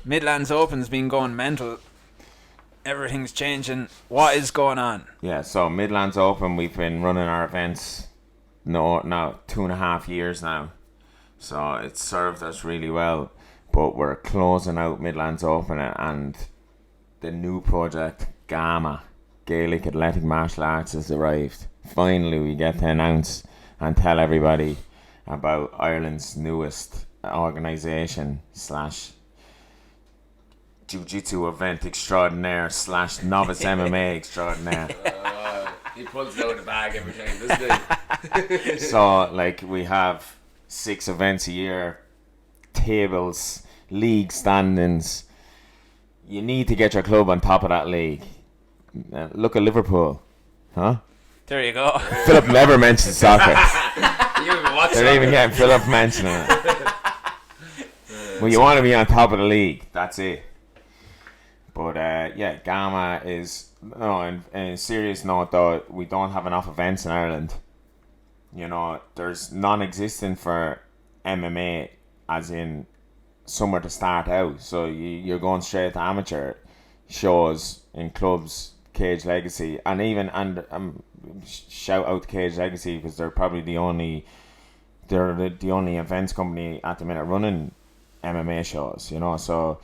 Midlands Open's been going mental. Everything's changing. What is going on? Yeah, so Midlands Open, we've been running our events now 2.5 years now. So it's served us really well. But we're closing out Midlands Open, and the new project, Gama, Gaelic Athletic Martial Arts, has arrived. Finally, we get to announce and tell everybody about Ireland's newest organisation / Jiu-Jitsu event extraordinaire / novice MMA extraordinaire. He pulls it out of the bag every time, doesn't he? So, like, we have 6 events a year, tables, league standings. You need to get your club on top of that league. Look at Liverpool, huh? There you go. Philip never mentioned soccer. You even watch They're even getting Philip mentioning it. Well, you want to be on top of the league. That's it. But yeah, Gama is in a serious note though. We don't have enough events in Ireland. You know, there's non-existent for MMA, as in somewhere to start out. So you're going straight to amateur shows in clubs, Cage Legacy, and shout out to Cage Legacy because they're probably the only events company at the minute running MMA shows. You know, so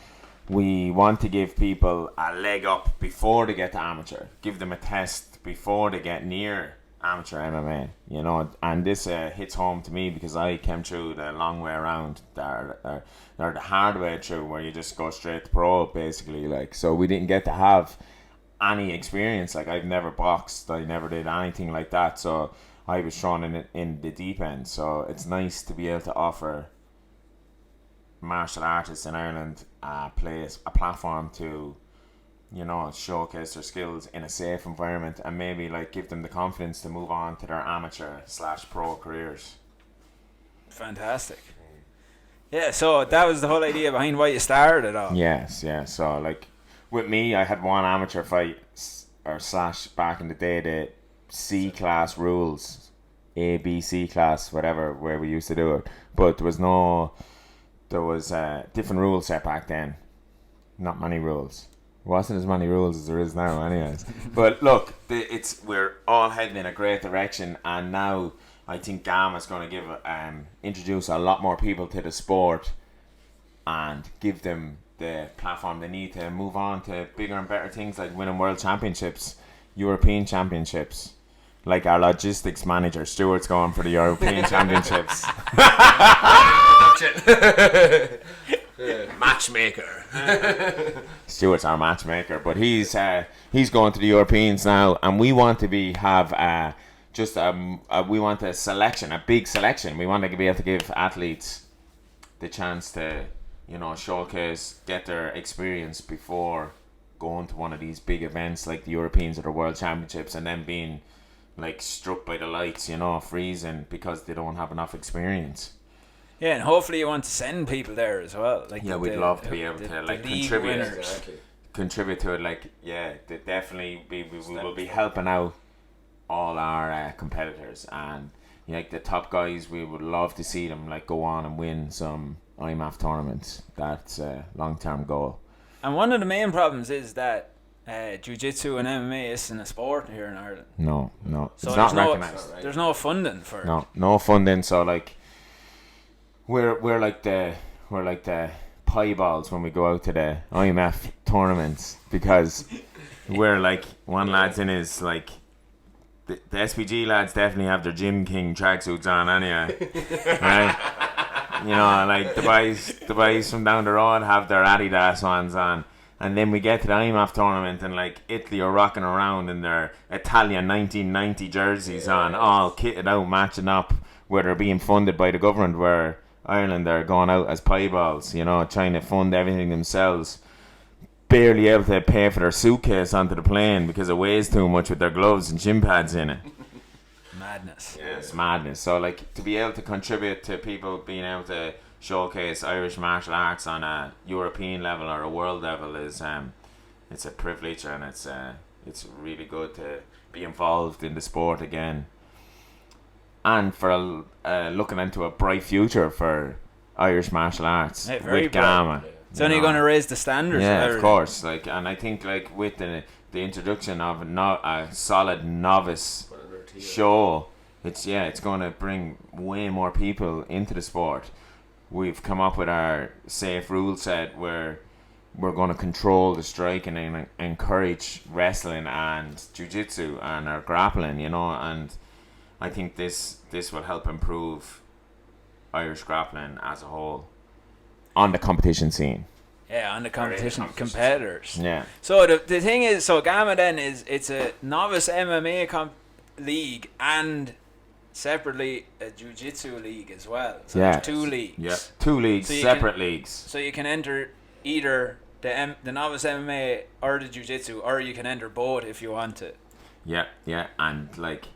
we want to give people a leg up before they get to amateur. Give them a test before they get near amateur MMA, you know, and this hits home to me because I came through the long way around, or the hard way through, where you just go straight to pro, basically. Like, so we didn't get to have any experience. Like, I've never boxed, I never did anything like that, so I was thrown in the deep end. So it's nice to be able to offer martial artists in Ireland a platform to, you know, showcase their skills in a safe environment, and maybe like give them the confidence to move on to their amateur / pro careers. Fantastic. Yeah, so that was the whole idea behind why you started it all. Yes, yeah. So like with me, I had one amateur fight or / back in the day, the C class rules, A, B, C class, whatever, where we used to do it. But there was different rules set back then. Not many rules. Wasn't as many rules as there is now, anyways. But look, we're all heading in a great direction, and now I think Gama's going to introduce a lot more people to the sport and give them the platform they need to move on to bigger and better things, like winning world championships, European championships. Like our logistics manager, Stuart's going for the European championships. Matchmaker. Stuart's our matchmaker, but he's going to the Europeans now, and we want to we want a selection, a big selection. We want to be able to give athletes the chance to, you know, showcase, get their experience before going to one of these big events like the Europeans or the World Championships, and then being like struck by the lights, you know, freezing because they don't have enough experience. Yeah, and hopefully you want to send people there as well. Like, yeah, we'd love to be able to like contribute to it. Like, yeah, we will be helping out all our competitors, and like the top guys, we would love to see them like go on and win some IMAF tournaments. That's a long-term goal. And one of the main problems is that Jiu-Jitsu and MMA isn't a sport here in Ireland. No, so it's not recognised. There's no funding for it. No funding. So like, we're like the pie balls when we go out to the IMF tournaments, because we're like, one lad's in his like, the SPG lads definitely have their Gym King tracksuits on anyway, right? You know, like the boys from down the road have their Adidas ones on. And then we get to the IMAF tournament, and like Italy are rocking around in their Italian 1990 jerseys on, all kitted out, matching up, where they're being funded by the government, where Ireland are going out as pie balls, you know, trying to fund everything themselves, barely able to pay for their suitcase onto the plane because it weighs too much with their gloves and shin pads in it. Madness. Yeah, it's madness. So like, to be able to contribute to people being able to showcase Irish martial arts on a European level or a world level is it's a privilege, and it's really good to be involved in the sport again, and for looking into a bright future for Irish martial arts with Gama. It's only going to raise the standards. Yeah, of course. Like, and I think like with the introduction of a solid novice show, it's going to bring way more people into the sport. We've come up with our safe rule set where we're going to control the striking and encourage wrestling and jiu-jitsu and our grappling, and I think this will help improve Irish grappling as a whole on the competition scene. Yeah, on the competitors. Yeah. So the thing is, Gama then it's a novice MMA league and separately a jiu-jitsu league as well. So there's 2 leagues. Yeah, 2 leagues, so separate leagues. So you can enter either the novice MMA or the jiu-jitsu, or you can enter both if you want to. Yeah, and like,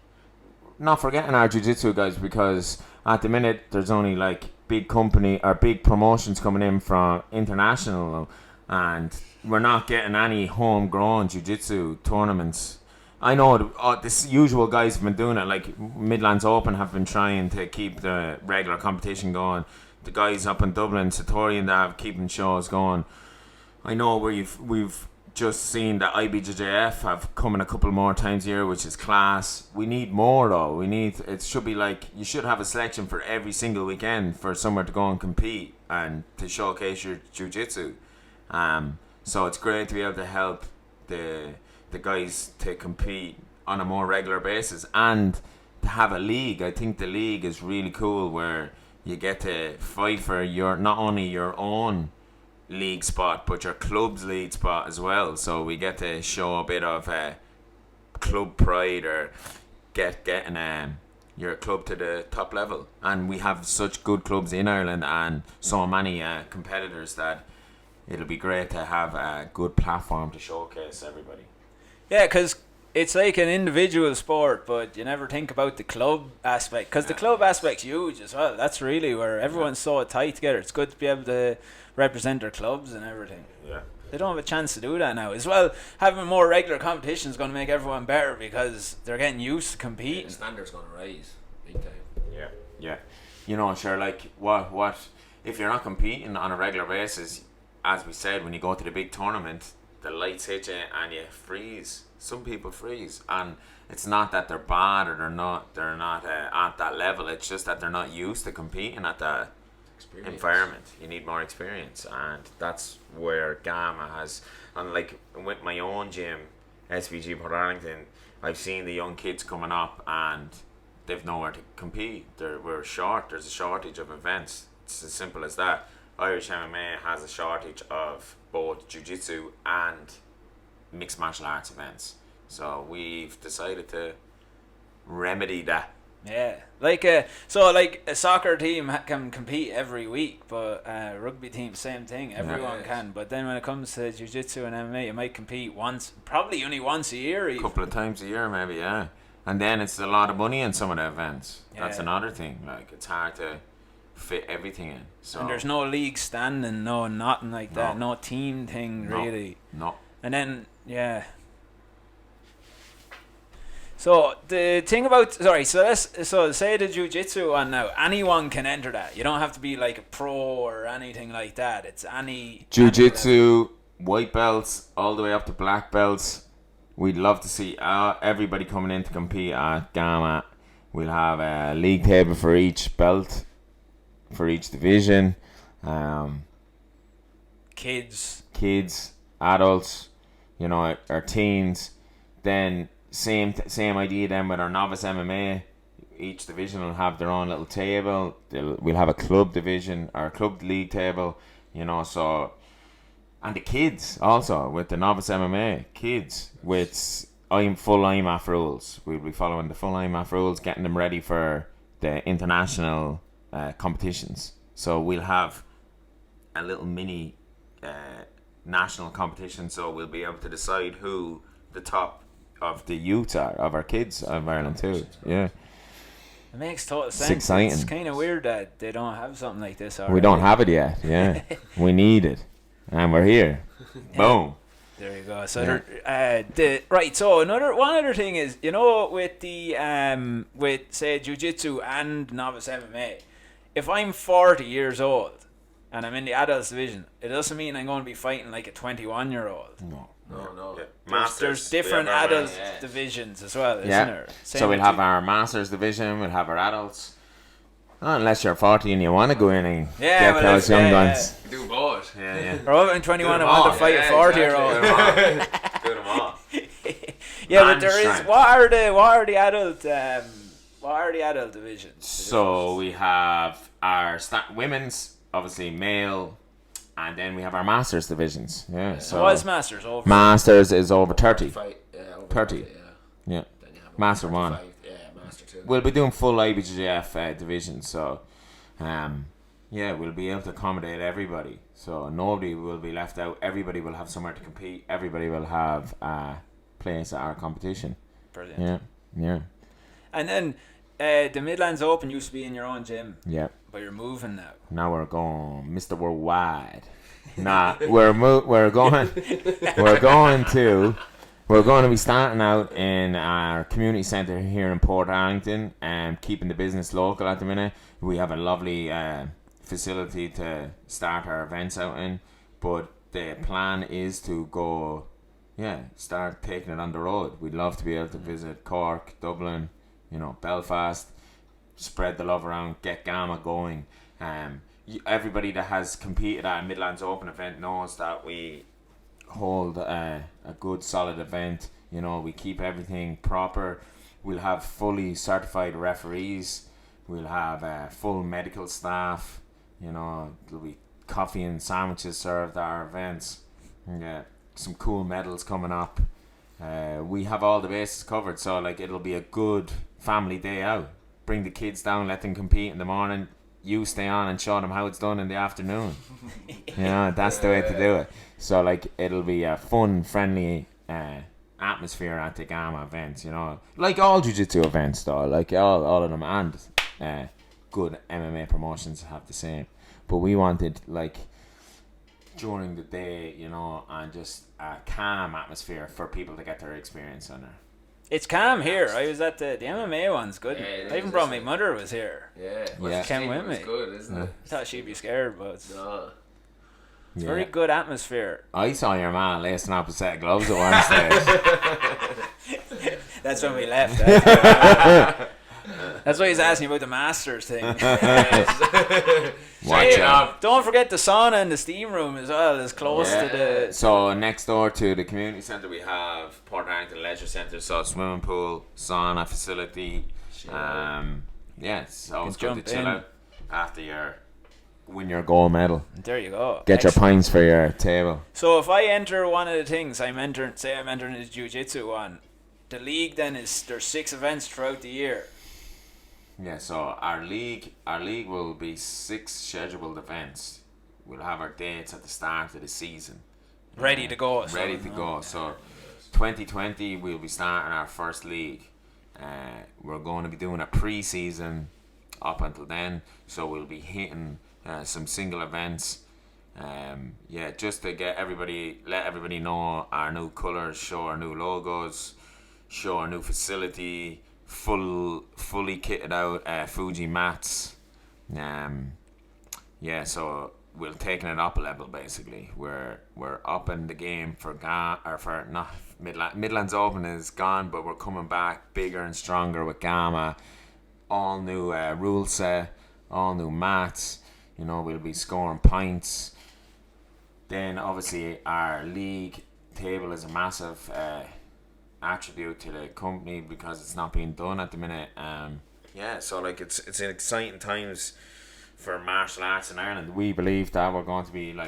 not forgetting our jiu-jitsu guys, because at the minute there's only like big company or big promotions coming in from international, and we're not getting any homegrown jiu-jitsu tournaments. I know the usual guys have been doing it, like Midlands Open have been trying to keep the regular competition going. The guys up in Dublin, Satori and that, have keeping shows going. I know we've just seen that IBJJF have come in a couple more times a year, which is class. We need more though. It should be like, you should have a selection for every single weekend for somewhere to go and compete and to showcase your jiu-jitsu. So it's great to be able to help the guys to compete on a more regular basis and to have a league. I think the league is really cool, where you get to fight for not only your own league spot but your club's league spot as well. So we get to show a bit of club pride, or getting your club to the top level. And we have such good clubs in Ireland and so many competitors that it'll be great to have a good platform to showcase everybody. Yeah, because it's like an individual sport, but you never think about the club aspect, because the club aspect's huge as well. That's really where everyone's so tight together. It's good to be able to represent their clubs and everything. Yeah. They don't have a chance to do that now. As well, having more regular competition is going to make everyone better, because they're getting used to competing. The standard's going to rise big time. Yeah. Sure, like, what if you're not competing on a regular basis, as we said, when you go to the big tournament, the lights hit you and you freeze. Some people freeze, and it's not that they're bad or they're not at that level. It's just that they're not used to competing at that environment. You need more experience, and that's where Gama has. And like with my own gym, SVG Port Arlington, I've seen the young kids coming up and they've nowhere to compete. We're short. There's a shortage of events. It's as simple as that. Irish MMA has a shortage of both jiu-jitsu and mixed martial arts events. So we've decided to remedy that. Yeah, like a soccer team can compete every week, but a rugby team, same thing. Everyone can. But then when it comes to jiu-jitsu and MMA, you might compete probably only once a year. A couple of times a year, maybe, yeah. And then it's a lot of money in some of the events. Yeah. That's another thing. Like, it's hard to fit everything in. So. And there's no league standing, nothing like that. No team thing, really. No. And then, yeah. So the thing about so say the jiu-jitsu one now, anyone can enter that. You don't have to be like a pro or anything like that. It's any jiu-jitsu, white belts all the way up to black belts. We'd love to see everybody coming in to compete at Gama. We'll have a league table for each belt, for each division. Kids, adults, our teens. Then same idea then with our novice MMA. Each division will have their own little table. We'll have a club division, our club league table, so. And the kids also, with the novice MMA, kids with full IMAF rules. We'll be following the full IMAF rules, getting them ready for the international competitions. So we'll have a little mini national competition, so we'll be able to decide who the top of the youths are, of our kids of Ireland too. Yeah. It makes total sense. It's exciting. It's kind of weird that they don't have something like this already. We don't have it yet, yeah. We need it. And we're here. Boom. There you go. So so one other thing is, with the with say jiu-jitsu and novice MMA, if I'm 40 years old and I'm in the adults division, it doesn't mean I'm going to be fighting like a 21-year-old. No. No. Yeah. There's different adult divisions as well, isn't there? So we'll have our Masters division, we'll have our adults. Not unless you're 40 and you want to go in and get those young guns. Do both. Yeah. Or I'm 21 and want to fight a 40-year-old. Do them all. Yeah, but there is. What are the adult divisions? So we have our women's, obviously male, and then we have our Masters divisions. Yeah. So what is Masters over? Masters is over 30. Over 30. Yeah. Yeah. Then you have Master 1. Yeah, Master 2. We'll be doing full IBJJF division, so we'll be able to accommodate everybody. So nobody will be left out. Everybody will have somewhere to compete. Everybody will have place at our competition. Brilliant. Yeah. And then the Midlands Open used to be in your own gym. Yeah. But you're moving now. Now we're going Mr. Worldwide. Nah, we're going to be starting out in our community centre here in Port Arlington and keeping the business local at the minute. We have a lovely facility to start our events out in, but the plan is to go, start taking it on the road. We'd love to be able to visit Cork, Dublin, Belfast, spread the love around, get Gama going. Everybody that has competed at a Midlands Open event knows that we hold a good solid event. We keep everything proper. We'll have fully certified referees. We'll have full medical staff. There'll be coffee and sandwiches served at our events. Some cool medals coming up. We have all the bases covered, so it'll be a good family day out. Bring the kids down, let them compete in the morning. You stay on and show them how it's done in the afternoon. That's the way to do it. So it'll be a fun, friendly atmosphere at the Gama events. Like all jiu-jitsu events though, all of them, and good MMA promotions have the same. But we wanted during the day, and just a calm atmosphere for people to get their experience on it. It's calm here. I was at the MMA one's good. Yeah, I even brought my mother was here. Yeah. She came with me. It's good, isn't it? I thought she'd be scared, but it's very Yeah. good atmosphere. I saw your man lacing up a set of gloves at one stage. That's when we left. That's why he's asking about the Masters thing. Watch out. Don't forget the sauna and the steam room as well is close to the... So next door to the community centre we have Port Arlington Leisure Centre, so swimming pool, sauna facility. It's always good to chill out after you win your gold medal. There you go. Get your pints for your table. So if I enter one of the things, I'm entering the jiu-jitsu one, the league then there's 6 events throughout the year. Yeah, so our league will be 6 scheduled events. We'll have our dates at the start of the season. Ready to go. So 2020 we'll be starting our first league. We're going to be doing a pre-season up until then. So we'll be hitting some single events. Just to let everybody know our new colours, show our new logos, show our new facility. Fully kitted out Fuji mats. So we're taking it up a level basically. We're upping the game for Midlands Open is gone, but we're coming back bigger and stronger with Gama. All new rule set, all new mats. We'll be scoring points. Then obviously our league table is a massive attribute to the company because it's not being done at the minute. So it's exciting times for martial arts in Ireland. We believe that we're going to be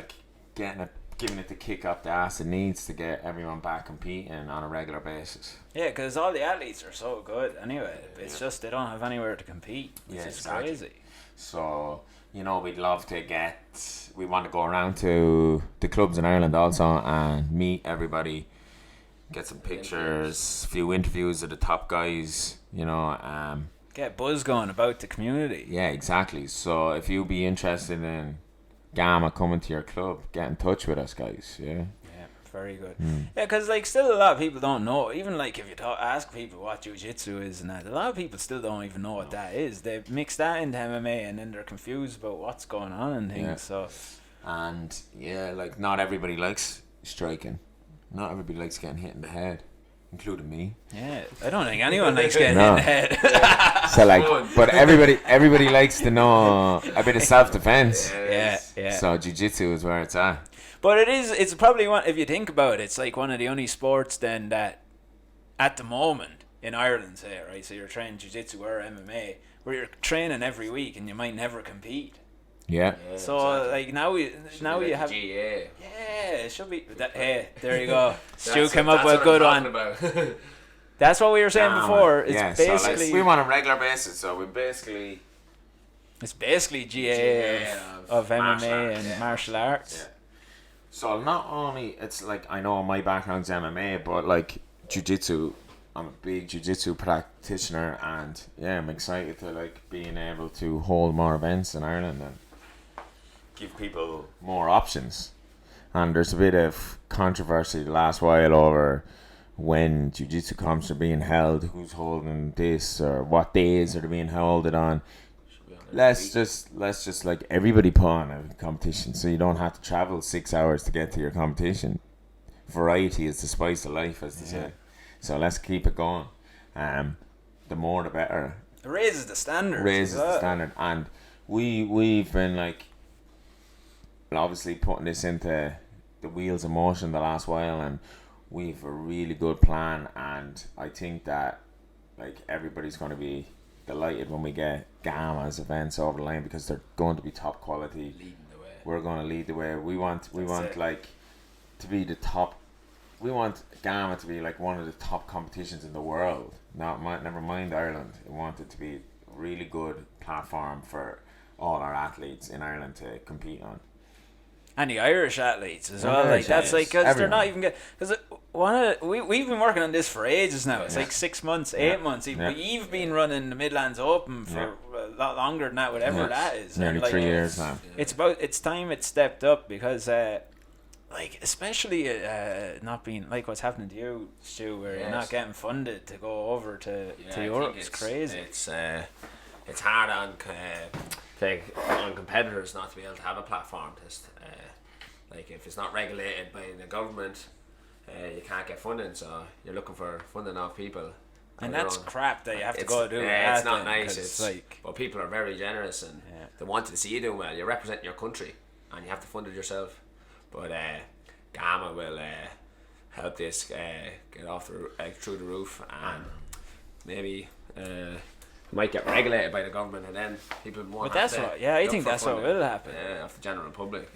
giving it the kick up the ass it needs to get everyone back competing on a regular basis. Yeah, because all the athletes are so good anyway. It's just they don't have anywhere to compete, which is crazy. So we'd love to we want to go around to the clubs in Ireland also and meet everybody. Get some pictures, a few interviews of the top guys, Get buzz going about the community. Yeah, exactly. So if you be interested in Gama coming to your club, get in touch with us, guys. Yeah. Very good. Yeah, because like still a lot of people don't know. Even like if you ask people what jiu-jitsu is and that, a lot of people still don't even know what that is. They mix that into MMA and then they're confused about what's going on and things. Yeah. So, And yeah, like not everybody likes striking. Not everybody likes getting hit in the head, including me. yeah, I don't think anyone likes getting No. in the head. So like, but everybody likes to know a bit of self-defense. Yeah. So jiu-jitsu is where it's at. But it's probably one, if you think about it, it's like one of the only sports then that at the moment in Ireland, say, right, so you're training jiu-jitsu or MMA, where you're training every week and you might never compete. Yeah. So like now you have GA. yeah, it should be that. Hey, there you go. Stu came up with a good one. That's what we were saying before. It's basically so we want a regular basis. So we basically it's basically GA of MMA and martial arts. Yeah. So not only it's like I know my background's MMA, but like jiu-jitsu, I'm a big jiu-jitsu practitioner, and yeah, I'm excited to like being able to hold more events in Ireland and give people more options. And there's a bit of controversy the last while over when jiu-jitsu comps are being held, who's holding this or what days are they being held it on. Let's just like everybody put on a competition, so you don't have to travel 6 hours to get to your competition. Variety is the spice of life, as they say. So let's keep it going. The more the better. It raises the standard. And we've been like obviously putting this into the wheels of motion the last while, and we've a really good plan, and I think that like everybody's going to be delighted when we get Gama's events over the line, because they're going to be top quality. Leading the way. We're going to lead the way. We want like to be the top. We want Gama to be like one of the top competitions in the world. Never mind Ireland. We want it to be a really good platform for all our athletes in Ireland to compete on. And the Irish athletes as well. Like that's like because they're not even because we've been working on this for ages now. It's like 6 months, 8 months. We've been running the Midlands Open for a lot longer than that, whatever that is. Nearly like, 3 years now. It's time it stepped up, because like especially not being like what's happening to you, Stu, where you're not getting funded to go over to Europe. It's crazy. It's hard on competitors not to be able to have a platform. Like if it's not regulated by the government, you can't get funding. So you're looking for funding off people. And that's crap that you have to go do. Yeah, it's not nice. It's like, but people are very generous and they want to see you doing well. You're representing your country, and you have to fund it yourself. But Gama will help this get off through the roof, and maybe might get regulated by the government, and then people won't. But that's what. Yeah, I think that's what will happen. Yeah, of the general public.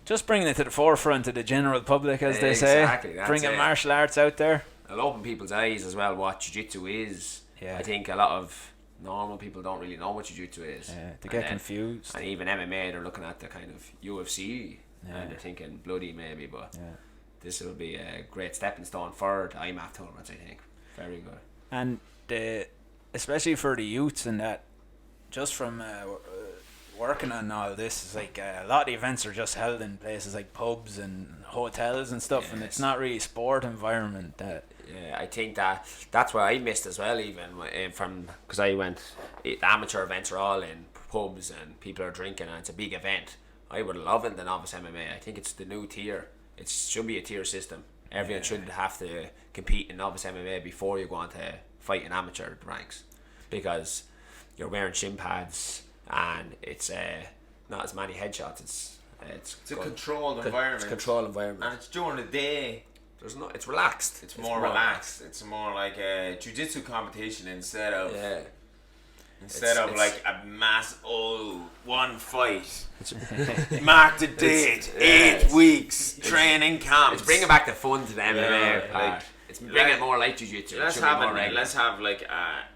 Just bringing it to the forefront of the general public, as they say. Exactly. Bringing martial arts out there. It'll open people's eyes as well what jiu-jitsu is. Yeah. I think a lot of normal people don't really know what jiu-jitsu is. Yeah, they get confused. And even MMA, they're looking at the kind of UFC, and they're thinking bloody maybe, but this will be a great stepping stone for the IMAF tournaments, I think. Very good. And especially for the youths and that, just from working on all this, is like a lot of the events are just held in places like pubs and hotels and stuff, and it's not really sport environment. Yeah, I think that's what I missed as well, even from because I went. The amateur events are all in pubs and people are drinking, and it's a big event. I would love it in the novice MMA. I think it's the new tier. It should be a tier system. Everyone should have to compete in novice MMA before you go on to fight in amateur ranks, because you're wearing shin pads and it's not as many headshots. It's a controlled environment. It's a controlled environment, and it's during the day. It's relaxed. It's more relaxed. It's more like a jiu-jitsu competition instead of like a mass one fight. Mark the date. 8 weeks training camps. It's bringing back the fun to the MMA part. It's bringing it more like jiu-jitsu. Let's have like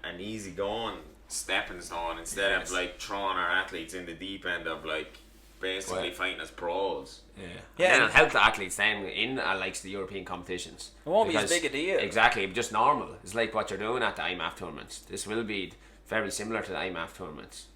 an easy going stepping stone instead of like throwing our athletes in the deep end of like basically fighting as pros. Yeah, and it'll help the athletes then in like the European competitions. It won't be as big a deal. Exactly, just normal. It's like what you're doing at the IMAF tournaments. This will be very similar to the IMAF tournaments.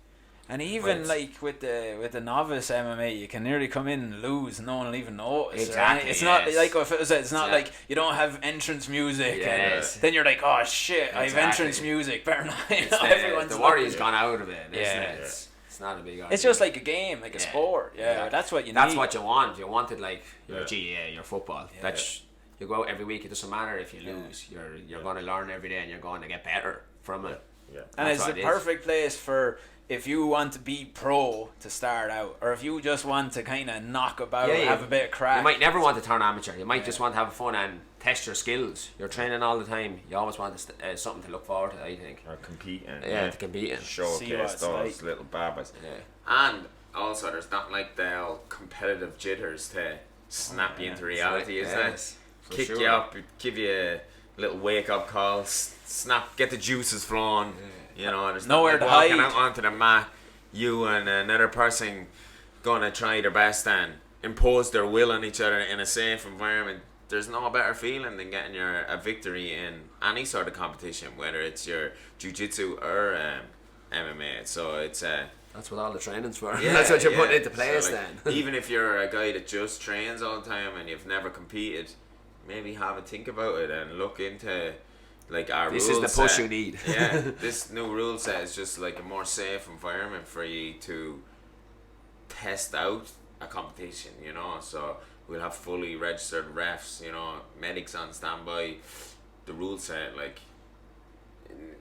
And even like with the novice MMA, you can nearly come in and lose, and no one will even notice. Exactly. Right? It's not like if it was, it's not like you don't have entrance music, Yes. and then you're like, oh shit, I have entrance music. Better not. Everyone's the worry's gone out of it. Isn't Yeah. it? It's not a big. It's just like a game, like a sport. Yeah, that's what you need. That's what you want. You want it like your GAA, your football. That's you go out every week. It doesn't matter if you lose. You're going to learn every day, and you're going to get better from it. Yeah. And That's it's the what it perfect place for if you want to be pro to start out, or if you just want to kind of knock about, have a bit of crack. You might never want to turn amateur. You might just want to have fun and test your skills. You're training all the time. You always want something to look forward to, I think. Or competing. To compete in. Showcase those like. little babas. Yeah. And also, there's not like the old competitive jitters to snap you into reality, is there? Kick you up, give you a little wake up call, snap, get the juices flowing. You know, there's nowhere not to like walking hide. out onto the mat, you and another person gonna try their best and impose their will on each other in a safe environment. There's no better feeling than getting a victory in any sort of competition, whether it's your jiu-jitsu or MMA. So it's That's what all the training's for. yeah, That's what you're putting into place so then. even if you're a guy that just trains all the time and you've never competed, maybe have a think about it and look into like our This rule is the push set. you need. Yeah, this new rule set is just like a more safe environment for you to test out a competition, you know. So we'll have fully registered refs, you know, medics on standby. The rule set, like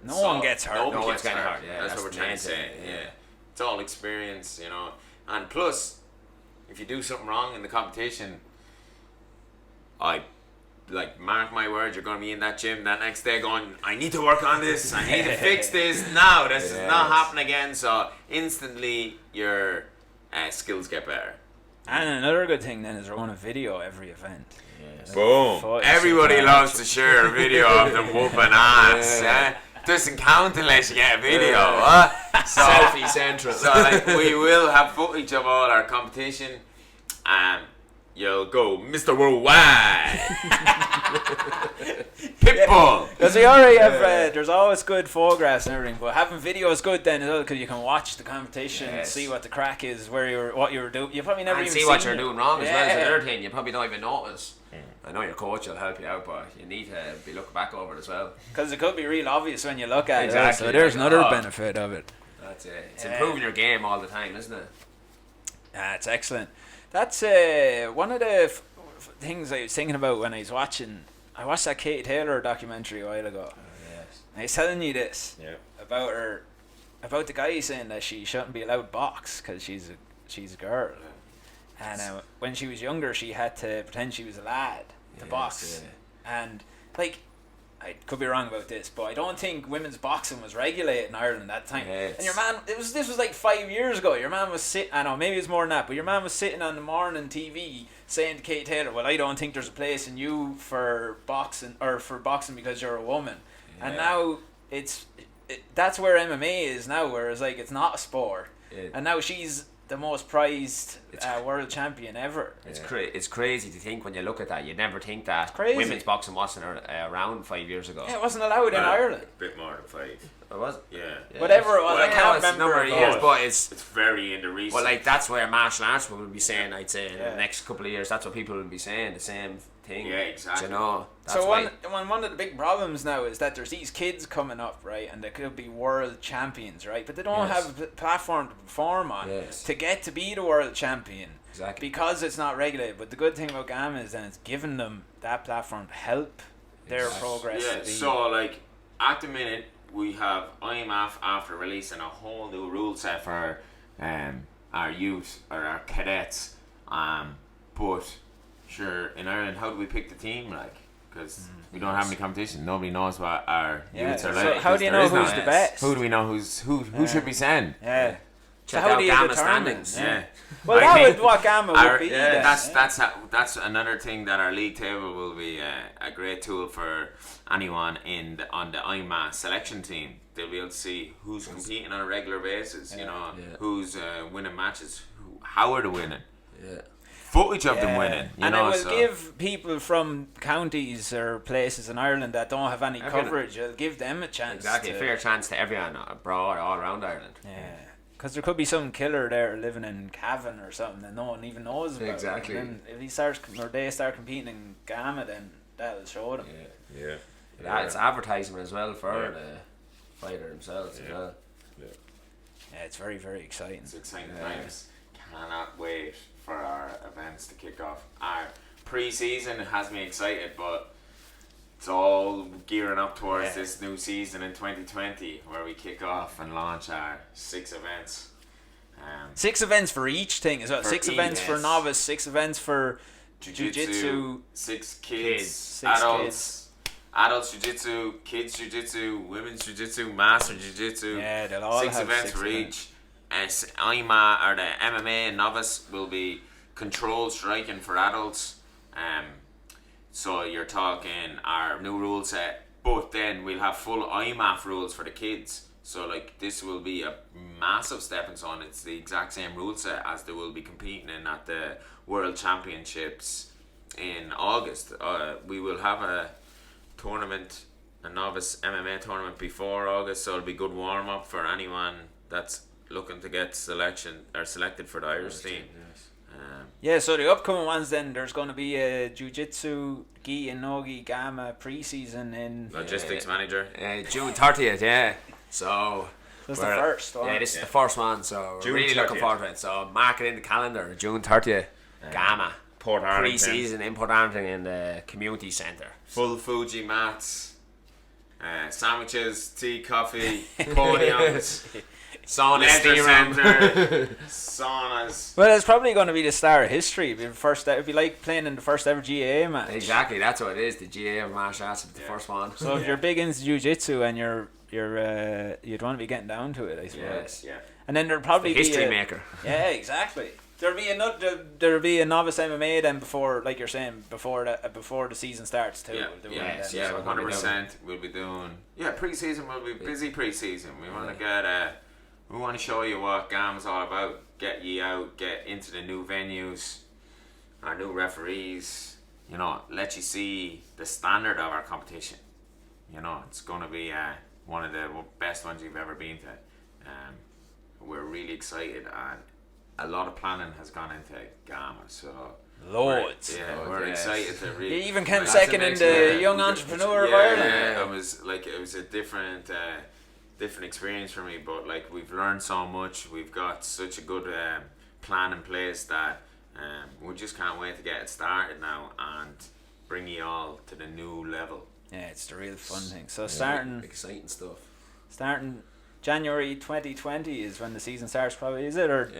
No one gets hurt. Nobody No one's gets getting hurt. hurt, yeah, that's that's what we're the trying main to say. thing, Yeah. yeah. It's all experience, you know. And plus, if you do something wrong in the competition, I like mark my words, you're gonna be in that gym that next day going, I need to work on this, I need to fix this now, this is not happening again. So instantly your skills get better. And another good thing then is they're on a video every event. Boom. Fudge, Everybody super. loves to share a video of them whooping ass. Doesn't count unless you get a video. So, Selfie central. so like we will have footage of all our competition. You'll go Mr. Worldwide. Pitbull. Because we already have, there's always good photographs and everything, but having video is good then as well because you can watch the competition, Yes. see what the crack is, what you were doing. You probably never And even see what seen you're it. doing wrong as well as Yeah. the other thing. You probably don't even notice. I know your coach will help you out, but you need to be looking back over it as well. Because it could be real obvious when you look at it. Exactly. So there's Like, another benefit of it. That's it. It's improving your game all the time, isn't it? It's excellent. That's one of the things I was thinking about when I was watching. I watched that Kate Taylor documentary a while ago. Yes. And I was telling you this Yeah. about her, about the guy saying that she shouldn't be allowed to box because she's a girl. And when she was younger, she had to pretend she was a lad to box. Yeah. And like, I could be wrong about this, but I don't think women's boxing was regulated in Ireland at that time. Yes. And your man, this was like 5 years ago. Your man was I know maybe it's more than that, but your man was sitting on the morning TV saying to Kate Taylor, "Well, I don't think there's a place in you for boxing because you're a woman." Yeah. And now that's where MMA is now, whereas like it's not a sport. Yeah. And now she's the most prized world champion ever. It's crazy to think when you look at that. You'd never think that crazy. women's boxing wasn't around 5 years ago. Yeah, it wasn't allowed in Ireland. A bit more than 5. It was. Yeah. Whatever it was, I can't it's a remember. number of years, but It's very in the recent. well, like that's where martial arts will be saying. I'd say in Yeah. the next couple of years, that's what people will be saying. The same thing. Yeah, exactly. Do you know. That's So why. one of the big problems now is that there's these kids coming up, right, and they could be world champions, right, but they don't Yes. have a platform to perform on Yes. to get to be the world champion. Exactly. Because it's not regulated. But the good thing about Gama is that it's giving them that platform to help their progress. Yeah, to be. so like at the minute we have IMF after releasing a whole new rule set for our youth or our cadets. But sure, in Ireland, how do we pick the team? Like, because we don't have any competition. Nobody knows what our youths are So like. how do you know who's the best? Who do we know who should be sent? Yeah. So Check how out do you Gama determine? standings. Yeah. Well, I that think would what Gama would be. then. That's another thing that our league table will be a great tool for anyone on the IMA selection team. They'll be able to see who's competing on a regular basis. You know, who's winning matches. How are they winning? Yeah. Footage of them winning. You And know, it will so give people from counties or places in Ireland that don't have any coverage, it'll give them a chance. Exactly. to- Fair chance to everyone abroad, all around Ireland. Yeah. Because there could be some killer there living in Cavan or something that no one even knows about. Exactly. And then if he starts or they start competing in Gama, then that'll show them. Yeah. It's advertisement as well for the fighter themselves as well. Yeah, it's very, very exciting. It's exciting times. Cannot wait for our events to kick off. Our pre-season has me excited, but it's all gearing up towards this new season in 2020 where we kick off and launch our 6 events. 6 events for each thing as well. For 6 each, events for novice, 6 events for jiu-jitsu, 6 kids, 6 adults, adults jiu-jitsu, kids jiu-jitsu, women's jiu-jitsu, master jiu-jitsu. Yeah, they'll all 6 have events 6 for events. each. IMA or the MMA novice will be controlled striking for adults. So you're talking our new rule set, but then we'll have full IMAF rules for the kids. So like this will be a massive stepping stone. It's the exact same rule set as they will be competing in at the World Championships in August. We will have a tournament, a novice MMA tournament before August, so it'll be good warm up for anyone that's looking to get selected for the Irish team. Yeah, so the upcoming ones then, there's going to be a jiu-jitsu, gi and no-gi Gama pre-season in... Logistics manager. June 30th, yeah. So... That's the first one. Yeah, this is the first one, so June we're really 30th. looking forward to it. So mark it in the calendar, June 30th, Gama. Port Arlington. Pre-season in Port Arlington in the community centre. Full Fuji mats, sandwiches, tea, coffee, podiums, Sauna leisure steam centre, saunas. Well, it's probably going to be the start of history. It'd be like playing in the first ever GAA match. Exactly, that's what it is. The GA of martial arts is the first one. So if you're big into jiu-jitsu and you'd want to be getting down to it, I suppose. Yes. Yeah. And then there'll probably The history be maker. Yeah, exactly. There'll be a novice MMA then before, like you're saying, before the season starts too. Yeah, We'll do yes, it then. yeah, So 100%. We'll be doing. Yeah, pre-season will be busy. Pre-season, we want to get. We want to show you what GAM's all about. Get you out, get into the new venues, our new referees. You know, let you see the standard of our competition. You know, it's going to be one of the best ones you've ever been to. We're really excited, and a lot of planning has gone into Gama. So. Loads. We're excited to really. You even came That's second the in next the level. Young Entrepreneur of Yeah, Ireland. it was a different experience for me, but like we've learned so much. We've got such a good plan in place that we just can't wait to get it started now and bring you all to the new level. Yeah, it's the real fun thing. So starting Exciting stuff. January 2020 is when the season starts, probably, is it? Or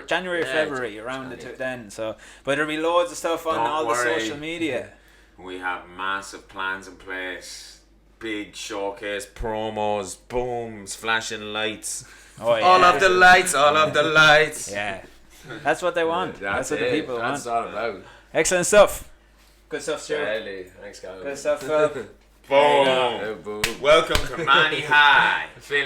January or yeah, February, around the two then. So, but there'll be loads of stuff on Don't all worry. the social media. We have massive plans in place. Big showcase, promos, booms, flashing lights. Oh yeah. All of the lights, all of the lights. Yeah. That's what they want. That's what the people That's want. all about. Excellent stuff. Good stuff, Stuart. Really. Thanks, guys. Good stuff, Phil. Boom. Boom. Welcome to Money High.